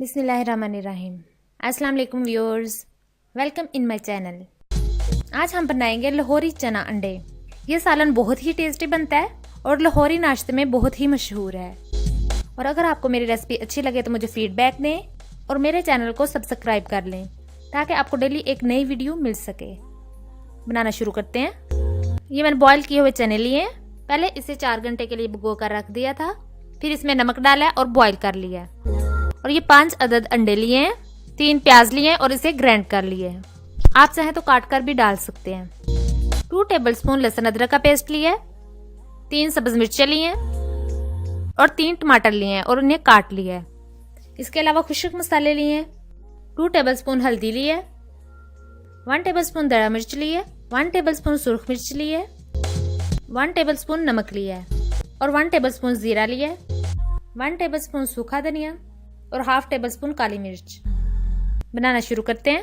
बिस्मिल्लाहिर्रहमानिर्रहीम। अस्सलाम वालेकुम viewers, welcome in my channel. आज हम बनाएंगे लाहौरी चना अंडे। ये सालन बहुत ही टेस्टी बनता है और लाहौरी नाश्ते में बहुत ही मशहूर है। और अगर आपको मेरी रेसिपी अच्छी लगे तो मुझे फीडबैक दें और मेरे चैनल को सब्सक्राइब कर लें ताकि आपको डेली एक नई वीडियो मिल सके। बनाना शुरू करते हैं। ये मैंने बॉईल किए हुए चने लिए हैं। पहले इसे 4 घंटे के लिए भिगो कर रख दिया था, फिर इसमें नमक डाला और बॉईल कर लिया। और ये 5 अदद अंडे लिए हैं, 3 प्याज लिए हैं और इसे ग्राइंड कर लिए हैं। आप चाहें तो काट कर भी डाल सकते हैं। 2 टेबलस्पून लहसुन अदरक का पेस्ट लिया है, 3 सब्ज मिर्चें लिए हैं और 3 टमाटर लिए हैं और उन्हें काट लिया है। इसके अलावा खुश्क मसाले लिए हैं, 2 टेबलस्पून हल्दी ली है, 1 टेबलस्पून दड़ा मिर्च ली है, 1 टेबलस्पून सुर्ख मिर्च ली है, 1 टेबलस्पून नमक लिया है और 1 टेबलस्पून जीरा लिया है, 1 टेबलस्पून सूखा धनिया और हाफ टेबलस्पून काली मिर्च। बनाना शुरू करते हैं।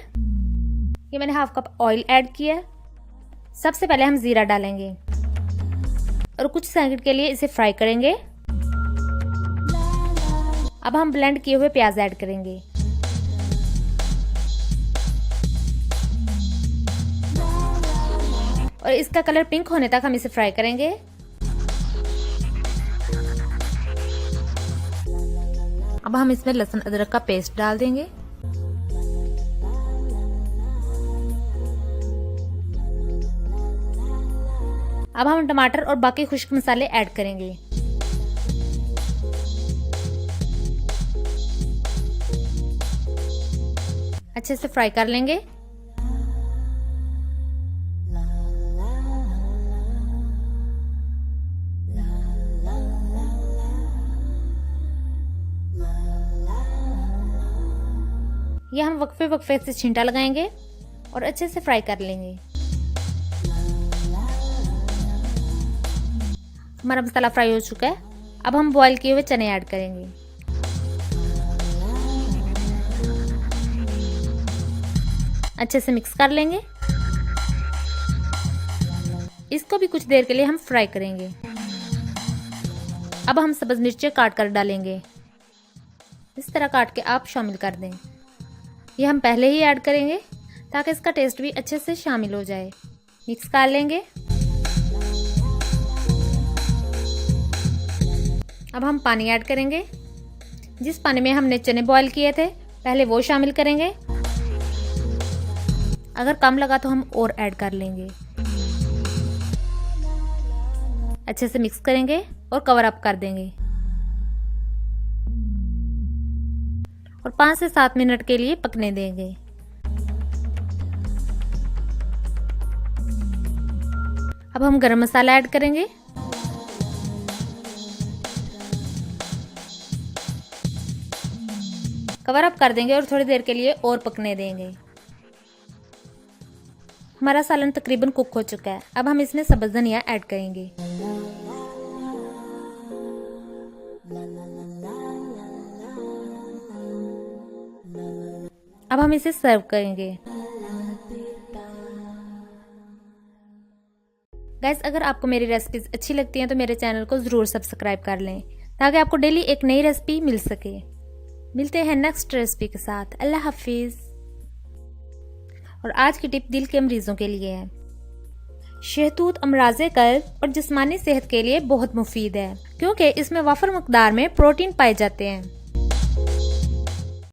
ये मैंने हाफ कप ऑयल ऐड किया है। सबसे पहले हम जीरा डालेंगे और कुछ सेकंड के लिए इसे फ्राई करेंगे। अब हम ब्लेंड किए हुए प्याज ऐड करेंगे। और इसका कलर पिंक होने तक हम इसे फ्राई करेंगे। अब हम इसमें लहसुन अदरक का पेस्ट डाल देंगे। अब हम टमाटर और बाकी खुश्क मसाले ऐड करेंगे। अच्छे से फ्राई कर लेंगे। यह हम वक्फे वक्फे से छींटा लगाएंगे और अच्छे से फ्राई कर लेंगे। हमारा मसाला फ्राई हो चुका है। अब हम बॉईल किए हुए चने ऐड करेंगे। अच्छे से मिक्स कर लेंगे। इसको भी कुछ देर के लिए हम फ्राई करेंगे। अब हम सब्ज मिर्चें काट कर डालेंगे। इस तरह काट के आप शामिल कर दें। ये हम पहले ही ऐड करेंगे ताकि इसका टेस्ट भी अच्छे से शामिल हो जाए। मिक्स कर लेंगे। अब हम पानी ऐड करेंगे। जिस पानी में हमने चने बॉईल किए थे पहले वो शामिल करेंगे। अगर कम लगा तो हम और ऐड कर लेंगे। अच्छे से मिक्स करेंगे और कवर अप कर देंगे और 5 से 7 मिनट के लिए पकने देंगे। अब हम गरम मसाला ऐड करेंगे। कवर अप कर देंगे और थोड़ी देर के लिए और पकने देंगे। हमारा सालन तकरीबन कुक हो चुका है। अब हम इसमें सब्ज धनिया ऐड करेंगे। अब हम इसे सर्व करेंगे। गाइस, अगर आपको मेरी रेसिपीज अच्छी लगती हैं तो मेरे चैनल को जरूर सब्सक्राइब कर लें ताकि आपको डेली एक नई रेसिपी मिल सके। मिलते हैं नेक्स्ट रेसिपी के साथ। अल्लाह हाफिज। और आज की टिप दिल के मरीजों के लिए है। शहतूत अमराज़े कल्ब और जिस्मानी सेहत के लिए बहुत मुफीद है क्योंकि इसमें वाफर मकदार में प्रोटीन पाए जाते हैं।